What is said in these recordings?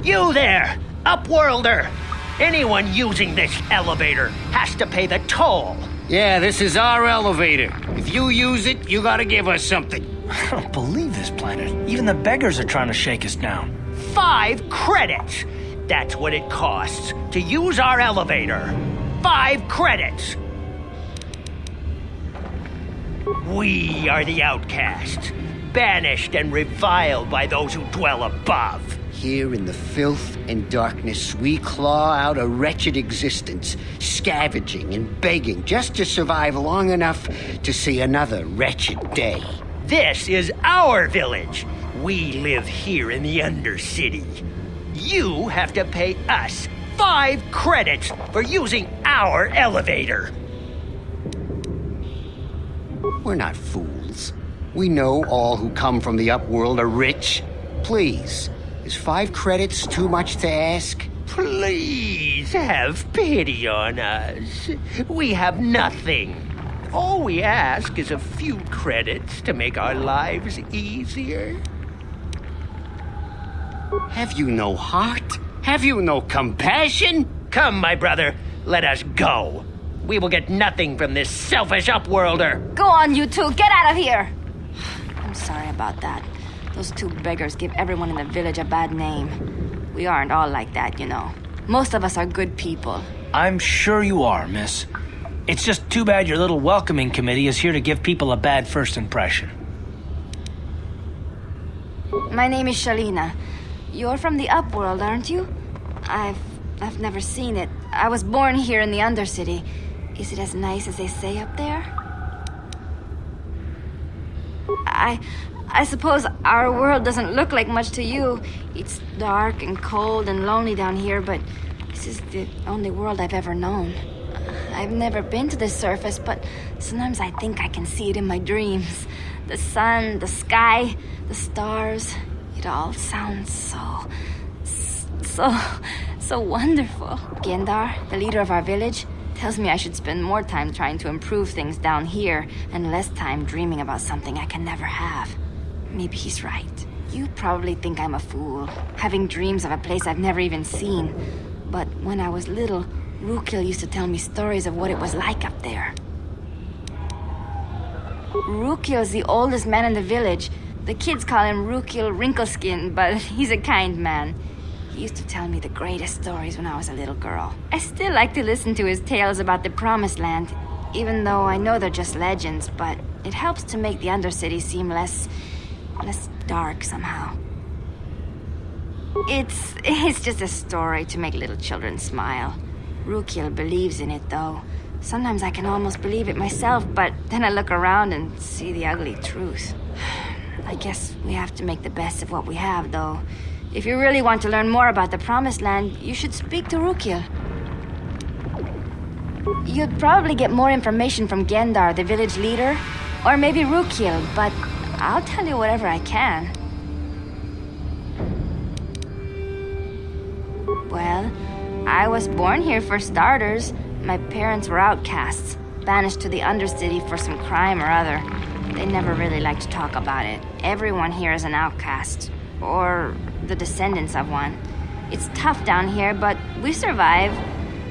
You there, Upworlder! Anyone using this elevator has to pay the toll. Yeah, this is our elevator. If you use it, you gotta give us something. I don't believe this planet. Even the beggars are trying to shake us down. 5 credits! That's what it costs to use our elevator. 5 credits! We are the outcasts, banished and reviled by those who dwell above. Here in the filth and darkness, we claw out a wretched existence, scavenging and begging just to survive long enough to see another wretched day. This is our village. We live here in the Undercity. You have to pay us 5 credits for using our elevator. We're not fools. We know all who come from the Upworld are rich. Please, is 5 credits too much to ask? Please have pity on us. We have nothing. All we ask is a few credits to make our lives easier. Have you no heart? Have you no compassion? Come, my brother, let us go. We will get nothing from this selfish Upworlder. Go on, you two. Get out of here. I'm sorry about that. Those 2 beggars give everyone in the village a bad name. We aren't all like that, you know. Most of us are good people. I'm sure you are, miss. It's just too bad your little welcoming committee is here to give people a bad first impression. My name is Shalina. You're from the Upworld, aren't you? I've never seen it. I was born here in the Undercity. Is it as nice as they say up there? I suppose our world doesn't look like much to you. It's dark and cold and lonely down here, but this is the only world I've ever known. I've never been to the surface, but sometimes I think I can see it in my dreams. The sun, the sky, the stars. It all sounds so wonderful. Endar, the leader of our village, tells me I should spend more time trying to improve things down here and less time dreaming about something I can never have. Maybe he's right. You probably think I'm a fool, having dreams of a place I've never even seen. But when I was little, Rukil used to tell me stories of what it was like up there. Rukil is the oldest man in the village. The kids call him Rukil Wrinkleskin, but he's a kind man. He used to tell me the greatest stories when I was a little girl. I still like to listen to his tales about the Promised Land, even though I know they're just legends, but it helps to make the Undercity seem less dark somehow. It's just a story to make little children smile. Rukil believes in it, though. Sometimes I can almost believe it myself, but then I look around and see the ugly truth. I guess we have to make the best of what we have, though. If you really want to learn more about the Promised Land, you should speak to Rukil. You'd probably get more information from Endar, the village leader, or maybe Rukil, but I'll tell you whatever I can. Well, I was born here for starters. My parents were outcasts, banished to the Undercity for some crime or other. They never really liked to talk about it. Everyone here is an outcast, or the descendants of one. It's tough down here, but we survive.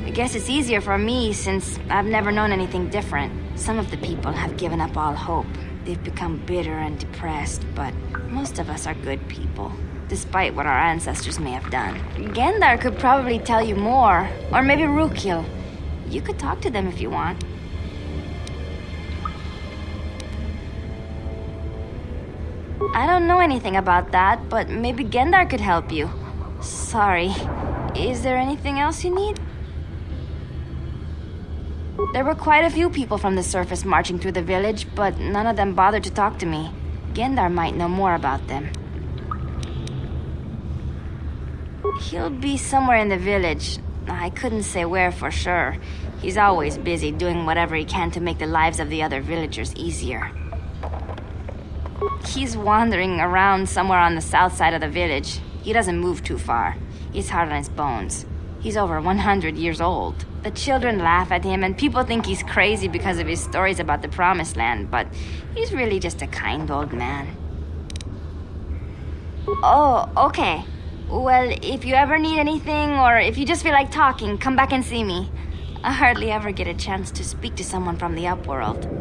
I guess it's easier for me since I've never known anything different. Some of the people have given up all hope. They've become bitter and depressed, but most of us are good people, despite what our ancestors may have done. Endar could probably tell you more, or maybe Rukil. You could talk to them if you want. I don't know anything about that, but maybe Endar could help you. Sorry. Is there anything else you need? There were quite a few people from the surface marching through the village, but none of them bothered to talk to me. Endar might know more about them. He'll be somewhere in the village. I couldn't say where for sure. He's always busy doing whatever he can to make the lives of the other villagers easier. He's wandering around somewhere on the south side of the village. He doesn't move too far. He's hard on his bones. He's over 100 years old. The children laugh at him, and people think he's crazy because of his stories about the Promised Land, but he's really just a kind old man. Oh, okay. Well, if you ever need anything, or if you just feel like talking, come back and see me. I hardly ever get a chance to speak to someone from the upworld.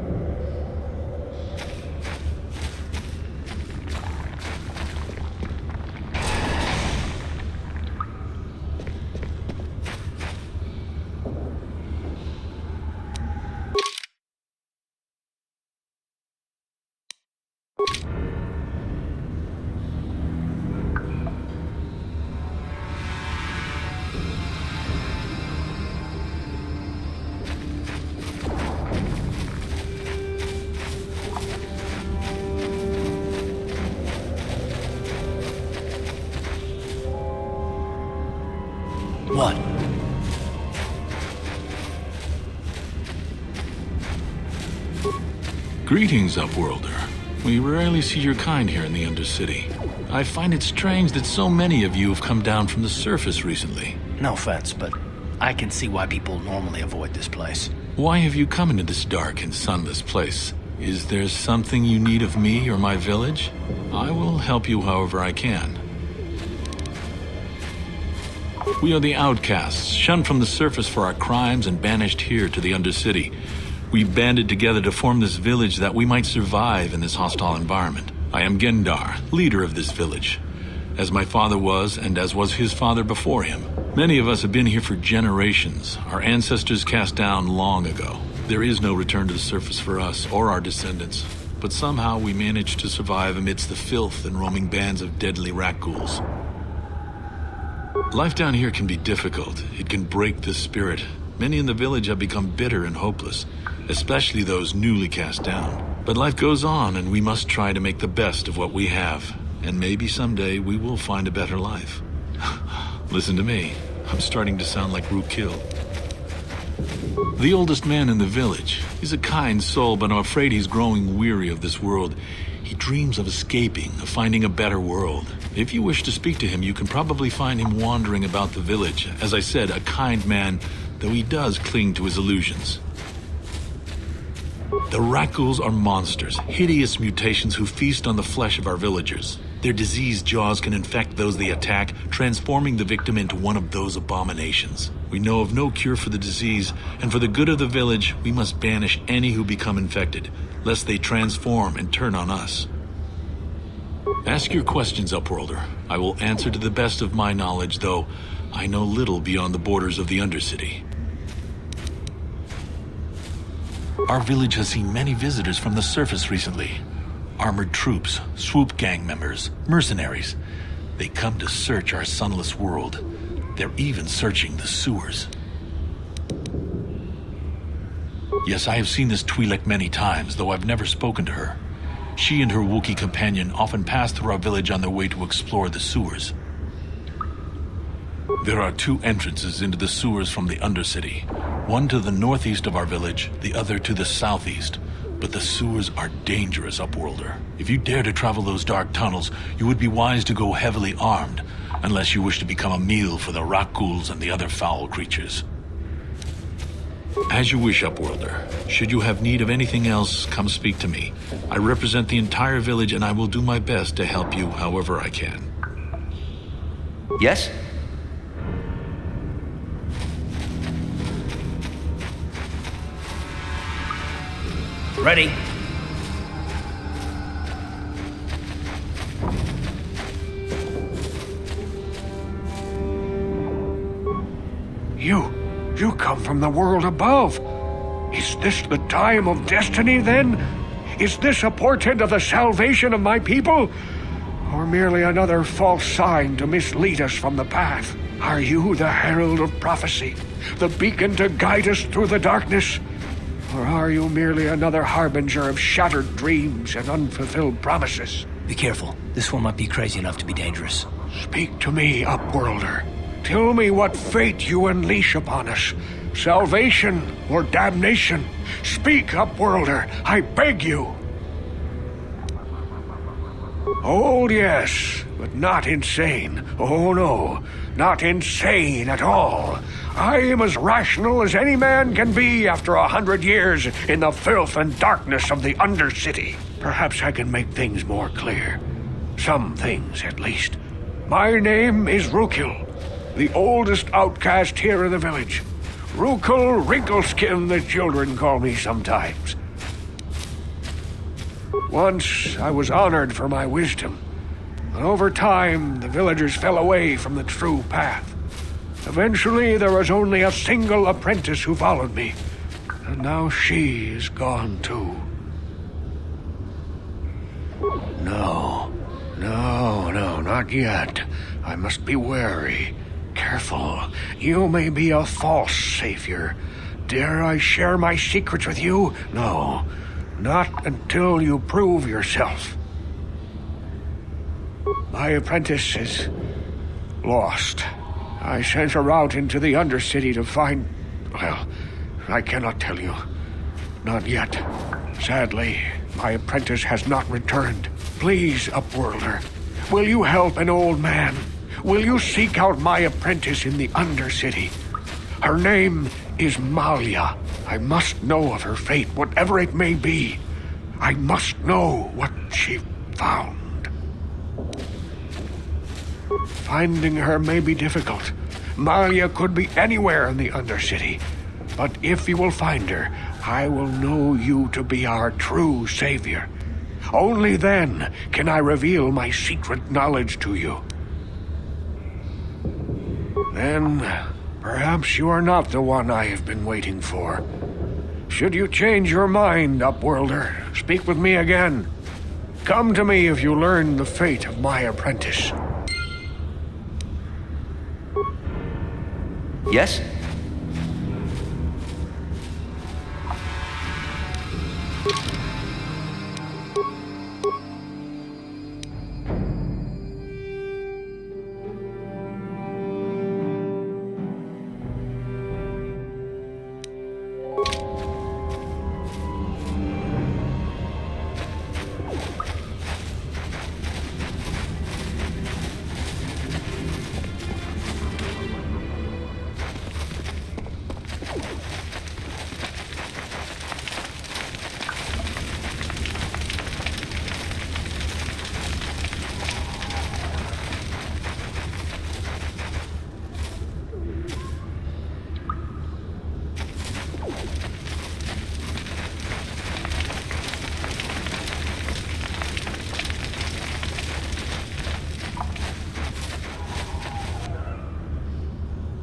What? Greetings, Upworlder. We rarely see your kind here in the Undercity. I find it strange that so many of you have come down from the surface recently. No offense, but I can see why people normally avoid this place. Why have you come into this dark and sunless place? Is there something you need of me or my village? I will help you however I can. We are the outcasts, shunned from the surface for our crimes and banished here to the Undercity. We banded together to form this village that we might survive in this hostile environment. I am Endar, leader of this village, as my father was and as was his father before him. Many of us have been here for generations, our ancestors cast down long ago. There is no return to the surface for us or our descendants, but somehow we managed to survive amidst the filth and roaming bands of deadly rat ghouls. Life down here can be difficult. It can break the spirit. Many in the village have become bitter and hopeless, especially those newly cast down. But life goes on, and we must try to make the best of what we have. And maybe someday we will find a better life. Listen to me. I'm starting to sound like Rookil. The oldest man in the village. He's a kind soul, but I'm afraid he's growing weary of this world. He dreams of escaping, of finding a better world. If you wish to speak to him, you can probably find him wandering about the village. As I said, a kind man, though he does cling to his illusions. The rat ghouls are monsters, hideous mutations who feast on the flesh of our villagers. Their diseased jaws can infect those they attack, transforming the victim into one of those abominations. We know of no cure for the disease, and for the good of the village, we must banish any who become infected, lest they transform and turn on us. Ask your questions, Upworlder. I will answer to the best of my knowledge, though I know little beyond the borders of the Undercity. Our village has seen many visitors from the surface recently. Armored troops, swoop gang members, mercenaries. They come to search our sunless world. They're even searching the sewers. Yes, I have seen this Twi'lek many times, though I've never spoken to her. She and her Wookiee companion often pass through our village on their way to explore the sewers. There are two entrances into the sewers from the Undercity. One to the northeast of our village, the other to the southeast. But the sewers are dangerous, Upworlder. If you dare to travel those dark tunnels, you would be wise to go heavily armed, unless you wish to become a meal for the rat ghouls and the other foul creatures. As you wish, Upworlder. Should you have need of anything else, come speak to me. I represent the entire village, and I will do my best to help you however I can. Yes? Ready? You come from the world above. Is this the time of destiny, then? Is this a portent of the salvation of my people? Or merely another false sign to mislead us from the path? Are you the herald of prophecy, the beacon to guide us through the darkness? Or are you merely another harbinger of shattered dreams and unfulfilled promises? Be careful. This one might be crazy enough to be dangerous. Speak to me, Upworlder. Tell me what fate you unleash upon us. Salvation or damnation? Speak, Upworlder, I beg you. Old, yes, but not insane. Oh no, not insane at all. I am as rational as any man can be after 100 years in the filth and darkness of the Undercity. Perhaps I can make things more clear. Some things, at least. My name is Rukil, the oldest outcast here in the village. Rukil Wrinkleskin, the children call me sometimes. Once I was honored for my wisdom, but over time the villagers fell away from the true path. Eventually there was only a single apprentice who followed me, and now she is gone too. No, not yet. I must be wary. Careful. You may be a false savior. Dare I share my secrets with you? No, not until you prove yourself. My apprentice is lost. I sent her out into the Undercity to find... Well, I cannot tell you. Not yet. Sadly, my apprentice has not returned. Please, Upworlder, will you help an old man? Will you seek out my apprentice in the Undercity? Her name is Malia. I must know of her fate, whatever it may be. I must know what she found. Finding her may be difficult. Malia could be anywhere in the Undercity. But if you will find her, I will know you to be our true savior. Only then can I reveal my secret knowledge to you. Then, perhaps you are not the one I have been waiting for. Should you change your mind, Upworlder, speak with me again. Come to me if you learn the fate of my apprentice. Yes?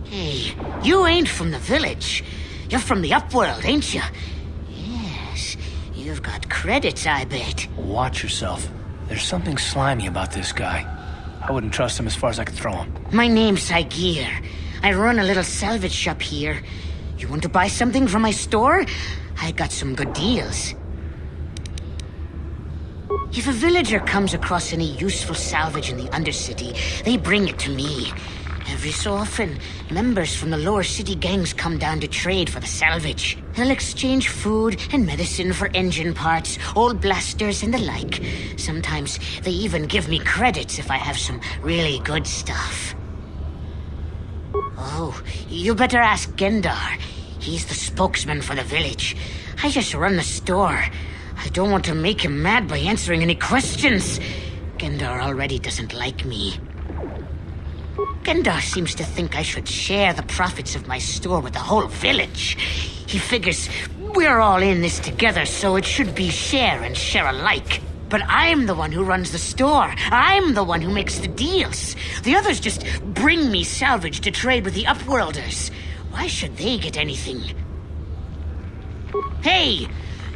Hey, you ain't from the village. You're from the Upworld, ain't you? Yes, you've got credits, I bet. Watch yourself. There's something slimy about this guy. I wouldn't trust him as far as I could throw him. My name's Saigir. I run a little salvage shop here. You want to buy something from my store? I got some good deals. If a villager comes across any useful salvage in the Undercity, they bring it to me. Every so often, members from the lower city gangs come down to trade for the salvage. They'll exchange food and medicine for engine parts, old blasters, and the like. Sometimes they even give me credits if I have some really good stuff. Oh, you better ask Endar. He's the spokesman for the village. I just run the store. I don't want to make him mad by answering any questions. Endar already doesn't like me. Endar seems to think I should share the profits of my store with the whole village. He figures we're all in this together, so it should be share and share alike. But I'm the one who runs the store. I'm the one who makes the deals. The others just bring me salvage to trade with the Upworlders. Why should they get anything? Hey,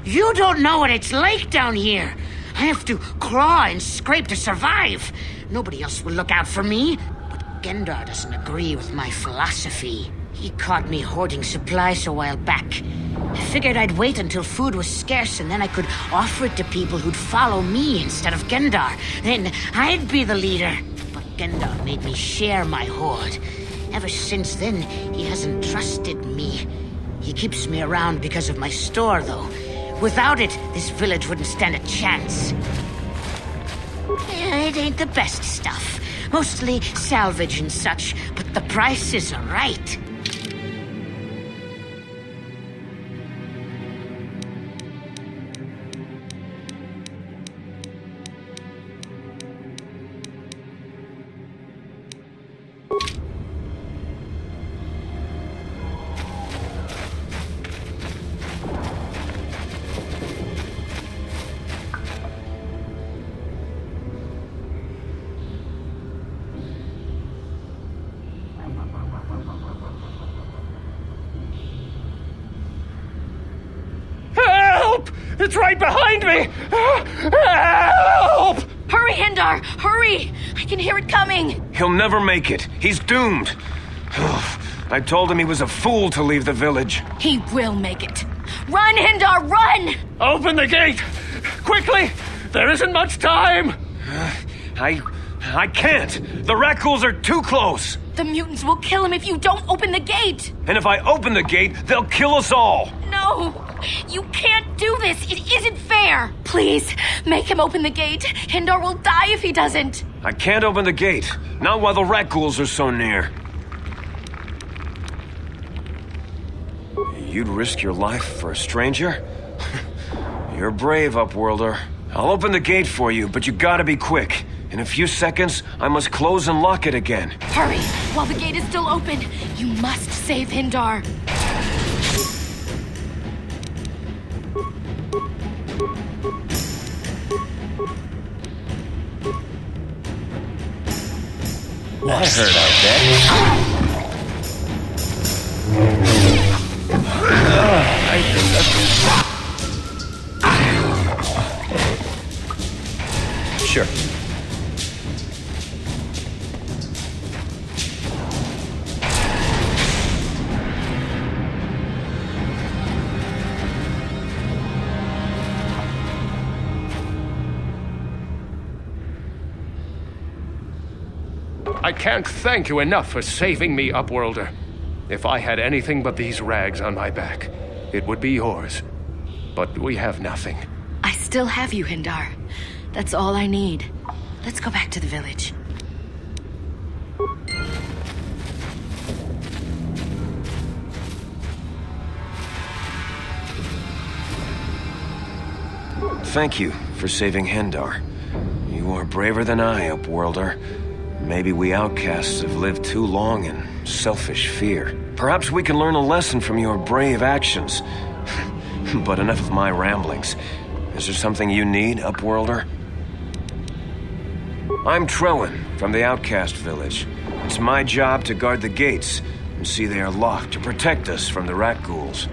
you don't know what it's like down here. I have to claw and scrape to survive. Nobody else will look out for me. Endar doesn't agree with my philosophy. He caught me hoarding supplies a while back. I figured I'd wait until food was scarce and then I could offer it to people who'd follow me instead of Endar. Then I'd be the leader. But Endar made me share my hoard. Ever since then, he hasn't trusted me. He keeps me around because of my store, though. Without it, this village wouldn't stand a chance. It ain't the best stuff. Mostly salvage and such, but the prices are right. It's right behind me! Help! Hurry, Endar! Hurry! I can hear it coming! He'll never make it. He's doomed. I told him he was a fool to leave the village. He will make it. Run, Endar, run! Open the gate! Quickly! There isn't much time! I can't! The Rakghouls are too close! The mutants will kill him if you don't open the gate! And if I open the gate, they'll kill us all! No! You can't do this! It isn't fair! Please, make him open the gate. Endar will die if he doesn't. I can't open the gate. Not while the Rakghouls are so near. You'd risk your life for a stranger? You're brave, Upworlder. I'll open the gate for you, but you gotta be quick. In a few seconds, I must close and lock it again. Hurry! While the gate is still open, you must save Endar. I heard out there. Sure. I can't thank you enough for saving me, Upworlder. If I had anything but these rags on my back, it would be yours. But we have nothing. I still have you, Endar. That's all I need. Let's go back to the village. Thank you for saving Endar. You are braver than I, Upworlder. Maybe we outcasts have lived too long in selfish fear. Perhaps we can learn a lesson from your brave actions. But enough of my ramblings. Is there something you need, Upworlder? I'm Trellin, from the Outcast Village. It's my job to guard the gates and see they are locked to protect us from the Rakghouls.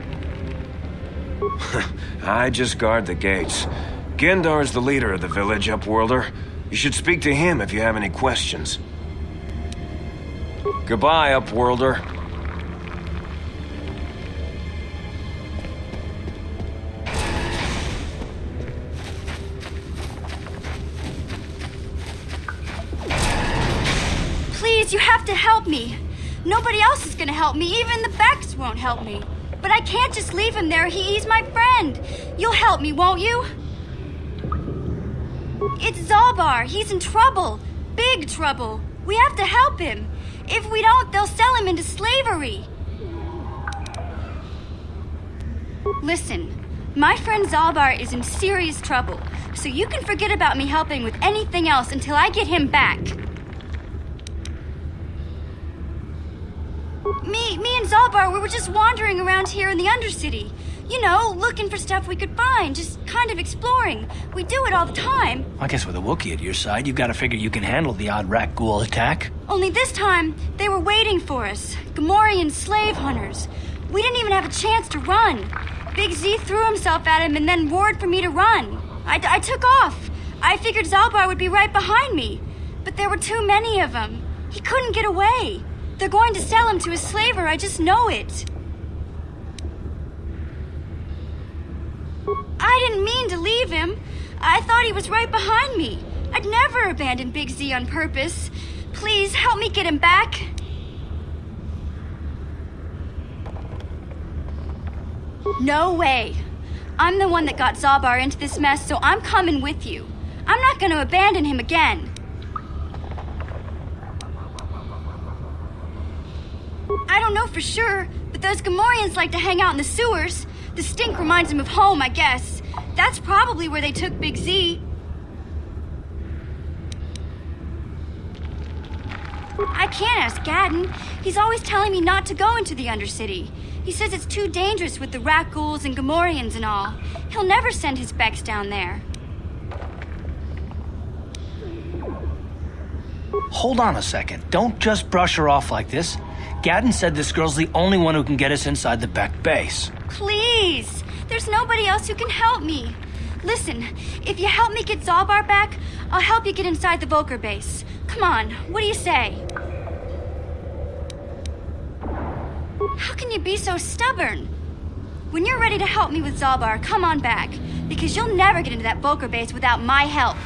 I just guard the gates. Gendar is the leader of the village, Upworlder. You should speak to him if you have any questions. Goodbye, Upworlder. Please, you have to help me. Nobody else is gonna help me. Even the Becks won't help me. But I can't just leave him there. He's my friend. You'll help me, won't you? It's Zalbar. He's in trouble. Big trouble. We have to help him. If we don't, they'll sell him into slavery. Listen, my friend Zalbar is in serious trouble, so you can forget about me helping with anything else until I get him back. Me and Zalbar, we were just wandering around here in the Undercity. You know, looking for stuff we could find, just kind of exploring. We do it all the time. I guess with a Wookiee at your side, you've got to figure you can handle the odd Rakghoul attack. Only this time, they were waiting for us. Gamorrean slave hunters. We didn't even have a chance to run. Big Z threw himself at him and then roared for me to run. I took off. I figured Zalbar would be right behind me. But there were too many of them. He couldn't get away. They're going to sell him to a slaver, I just know it. I didn't mean to leave him. I thought he was right behind me. I'd never abandon Big Z on purpose. Please, help me get him back. No way. I'm the one that got Zalbar into this mess, so I'm coming with you. I'm not going to abandon him again. I don't know for sure, but those Gamorreans like to hang out in the sewers. The stink reminds them of home, I guess. That's probably where they took Big Z. I can't ask Gadden. He's always telling me not to go into the Undercity. He says it's too dangerous with the Rakghouls and Gamorreans and all. He'll never send his Becks down there. Hold on a second. Don't just brush her off like this. Gadden said this girl's the only one who can get us inside the Beck base. Please! There's nobody else who can help me. Listen, if you help me get Zalbar back, I'll help you get inside the Volker base. Come on, what do you say? How can you be so stubborn? When you're ready to help me with Zalbar, come on back. Because you'll never get into that Volker base without my help.